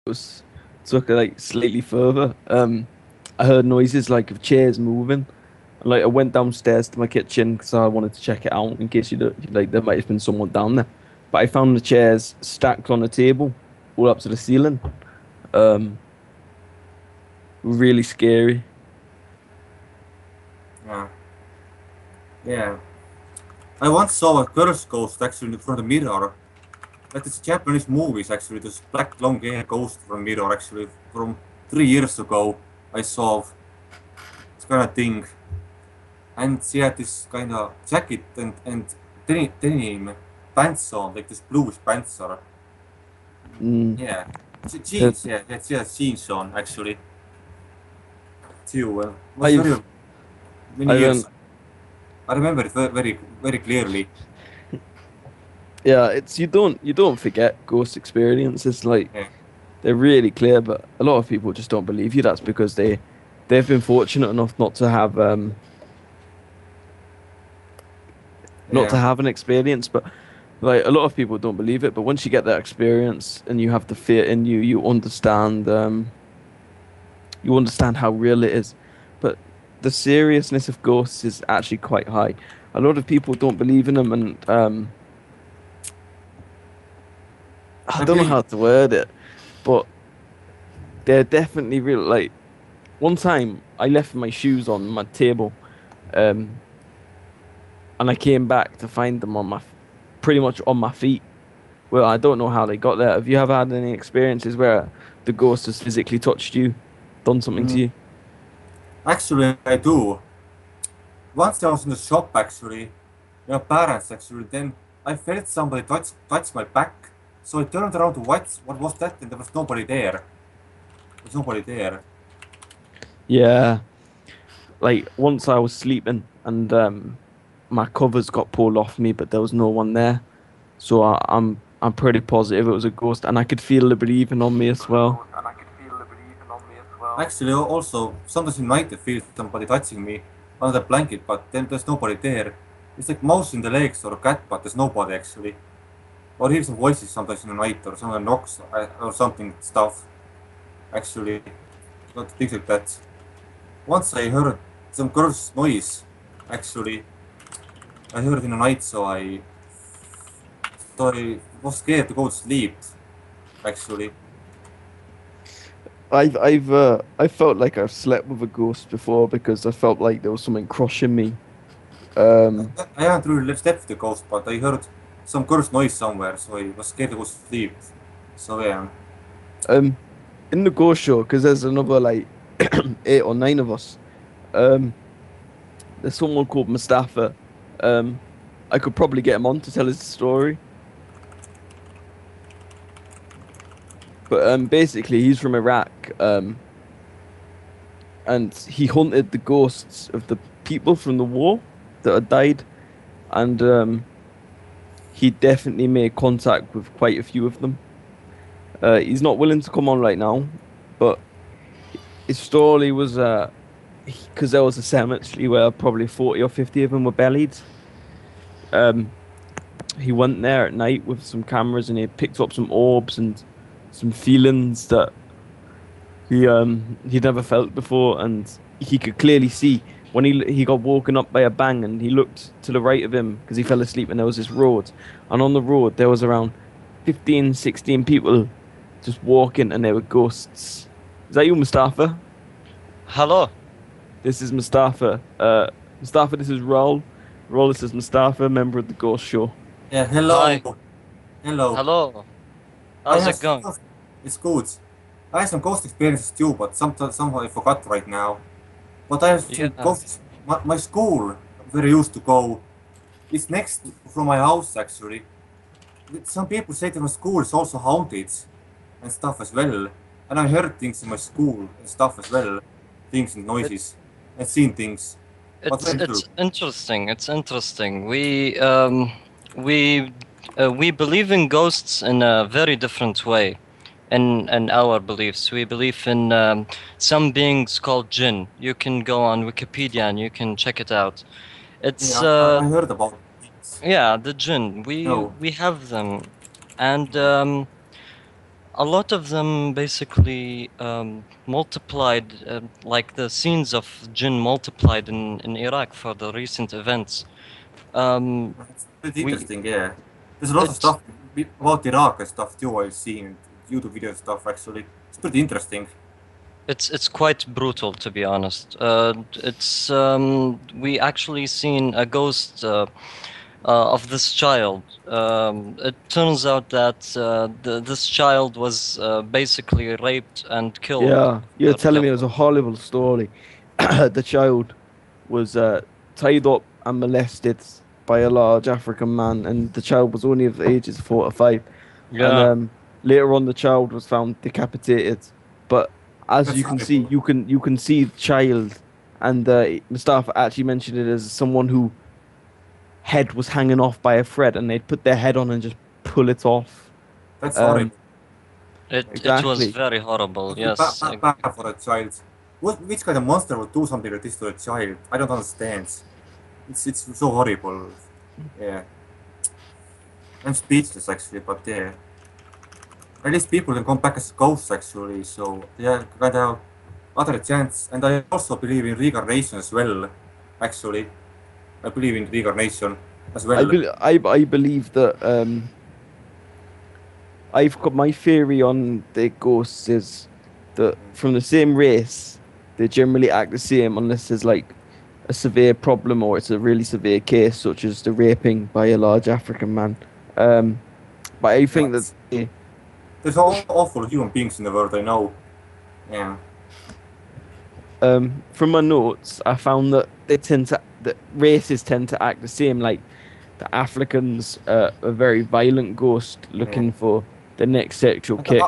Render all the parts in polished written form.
was took it like slightly further. I heard noises like of chairs moving. And, like I went downstairs to my kitchen because I wanted to check it out in case like there might have been someone down there. But I found the chairs stacked on a table, all up to the ceiling. Um, really scary. Yeah, yeah. I once saw a girl's ghost actually from the mirror. Like this Japanese movies actually, this black long hair ghost from mirror actually from 3 years ago. I saw this kind of thing, and she had this kind of jacket and denim pants on, like this bluish pants on. Mm. Yeah, Uh, jeans. Yeah, she had jeans on actually too. It was very I've many I years. don't I remember it very clearly. yeah, it's you don't forget ghost experiences like Yeah, they're really clear, but a lot of people just don't believe you. That's because they've been fortunate enough not to yeah, have an experience, but like a lot of people don't believe it. But once you get that experience and you have the fear in you, you understand how real it is. But the seriousness of ghosts is actually quite high. A lot of people don't believe in them, and I I don't know believe. how to word it, but they're definitely real. Like one time, I left my shoes on my table, um, and I came back to find them pretty much on my feet. Well, I don't know how they got there. Have you ever had any experiences where the ghost has physically touched you, done something to Mm, you? actually, I do. Once I was in the shop actually, parents actually. Then I felt somebody touch my back. So I turned around to what was that, and there was nobody there. There was nobody there. Yeah, like once I was sleeping and my covers got pulled off me, but there was no one there. So I'm pretty positive it was a ghost, and I could feel the breathing on me as well. Actually, also sometimes in night I feel somebody touching me under the blanket, but then there's nobody there. It's like mouse in the legs or a cat, but there's nobody actually. Or hear some voices sometimes in the night, or someone knocks or something stuff. Actually, not things like that. Once I heard some girl's noise. Actually, I heard in the night, so I was scared to go to sleep. Actually, I felt like I've slept with a ghost before because I felt like there was something crushing me. Um, I haven't really slept with the ghost, but I heard some girl's noise somewhere, so I was scared to go to sleep. So yeah, um, in the ghost show, because there's another like 8 or 9 of us. Um, there's someone called Mustafa. Um, I could probably get him on to tell his story, but basically he's from Iraq. And he hunted the ghosts of the people from the war that had died, and he definitely made contact with quite a few of them. He's not willing to come on right now, but his story was because there was a cemetery where probably 40 or 50 of them were buried. Um, he went there at night with some cameras and he picked up some orbs and some feelings that he'd never felt before, and he could clearly see when he got woken up by a bang and he looked to the right of him because he fell asleep and there was this road, and on the road there was around 15, 16 people just walking and they were ghosts. Is that you, Mustafa? Hello. This is Mustafa. Mustafa, this is Raul. Raul, this is Mustafa, member of the Ghost Show. yeah. Hi. Hello, hello. Hello. I How's have it going? it's good. I have some ghost experiences too, but somehow I forgot right now. But I have some Yeah. ghosts. My school where I used to go is next from my house actually. Some people say that my school is also haunted and stuff as well. And I heard things in my school and stuff as well, things and It, noises, and seen things. But it's very true. it's interesting. It's interesting. We believe in ghosts in a very different way. In our beliefs, we believe in some beings called jinn. You can go on Wikipedia and you can check it out. It's Yeah, I heard about things. yeah, the jinn. We No, we have them, and A lot of them basically multiplied, like the scenes of jinn multiplied in Iraq for the recent events. It's pretty We- interesting, yeah. There's a lot of It's- stuff about Iraq and stuff too I've seen, YouTube video stuff actually. It's pretty interesting. It's quite brutal, to be honest. It's we actually seen a ghost of this child. It turns out that this child was basically raped and killed. Yeah, you're But, telling me it was a horrible story. The child was tied up and molested by a large African man, and the child was only of the ages of 4 or 5. Yeah. And later on, the child was found decapitated. But as That's you can horrible. see, you can see the child, and Mustafa actually mentioned it as someone who head was hanging off by a thread, and they'd put their head on and just pull it off. That's Um, horrible. It was Exactly. very horrible. I feel Yes. bad for a child. Which kind of monster would do something like this to a child? I don't understand. It's so horrible. Yeah. I'm speechless actually, but yeah. At least people can come back as ghosts actually, so yeah, kind of other chance. And I also believe in reincarnation as well. Actually, I believe in reincarnation as well. I believe that I've got my theory on the ghosts is that from the same race, they generally act the same unless there's like a severe problem or it's a really severe case, such as the raping by a large African man. But I think that There's awful human beings in the world, I know. Yeah. from my notes, I found that that races tend to act the same. Like the Africans, a very violent ghost looking for the next sexual And kick.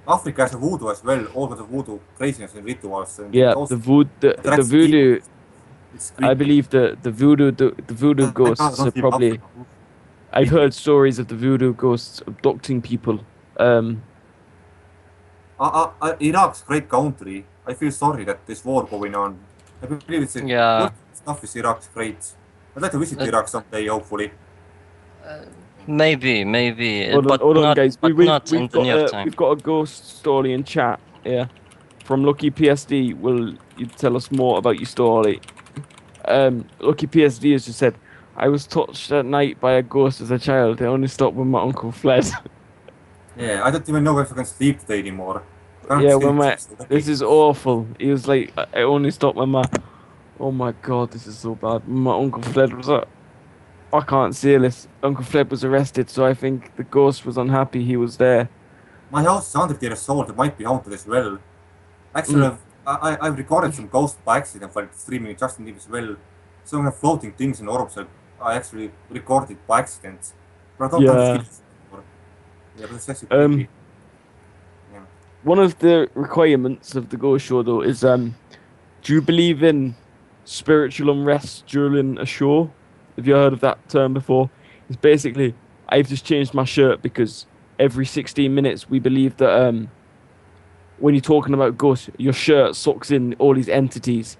Africa has a voodoo as well, all kinds of voodoo craziness and rituals. And Yeah, also the voodoo. it's I believe the voodoo ghosts are probably. I've heard stories of the voodoo ghosts abducting people. Iraq's a great country. I feel sorry that there's war going on. I believe it's Yeah. good stuff is Iraq's great. I'd like to visit Iraq someday, hopefully. Maybe, but Hold on, not, guys. but not in the near time. We've got a ghost story in chat. Yeah, from Lucky PSD. Will you tell us more about your story? Lucky PSD has just said, "I was touched at night by a ghost as a child. It only stopped when my uncle fled." Yeah, I don't even know if I can sleep today anymore. Yeah, this is awful. He was like, "I only stopped when my." Oh my god, this is so bad. My uncle fled. I can't say this. Uncle Fled was arrested, so I think the ghost was unhappy he was there. My house is 100 years old. It might be haunted as well. Actually, I've recorded some ghosts by accident while streaming Justin Leaf as well. Some of floating things in orbs I actually recorded by accident. But I don't have the skills anymore. Yeah, but it's actually creepy. Yeah. One of the requirements of the ghost show, though, is do you believe in spiritual unrest during a show? Have you heard of that term before? It's basically, I've just changed my shirt because every 16 minutes we believe that when you're talking about ghosts, your shirt sucks in all these entities.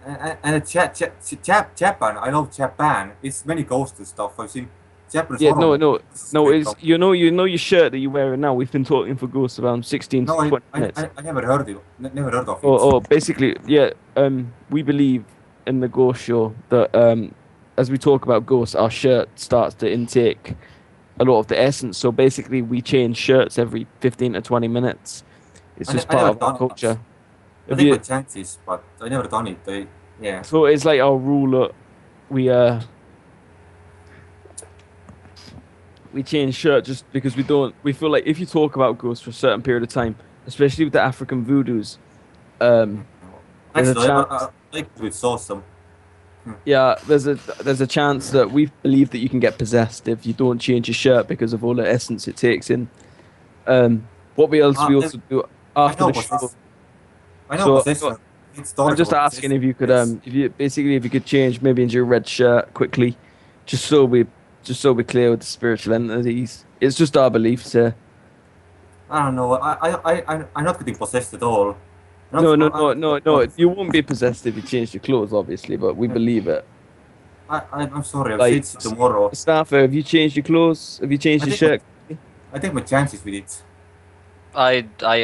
And Japan, I know Japan. It's many ghosts and stuff. I've seen Japanese Yeah, horror. no. It's You know your shirt that you're wearing now. We've been talking for ghosts around 16 to No, 20 minutes. I never heard it. Never heard of it. Basically, yeah. We believe in the ghost show that as we talk about ghosts, our shirt starts to intake a lot of the essence. So basically, we change shirts every 15 to 20 minutes. It's just I never part of our done culture. I take my chances, but I never done it. Yeah. So it's like our rule that we change shirt just because we feel like if you talk about ghosts for a certain period of time, especially with the African voodoos, there's a Actually, I chance. like it. It's awesome. Yeah, there's a chance that we believe that you can get possessed if you don't change your shirt because of all the essence it takes in. What we also do after the show. I know possession. I'm just asking if you could if you could change maybe into your red shirt quickly, just so we're clear with the spiritual entities. It's just our beliefs here. I don't know. I'm not getting possessed at all. No. You won't be possessed if you change your clothes, obviously, but we believe it. I'm sorry. I'll Like, see it tomorrow. Staffer, have you changed your clothes? Have you changed your shirt? I take my chances with it. I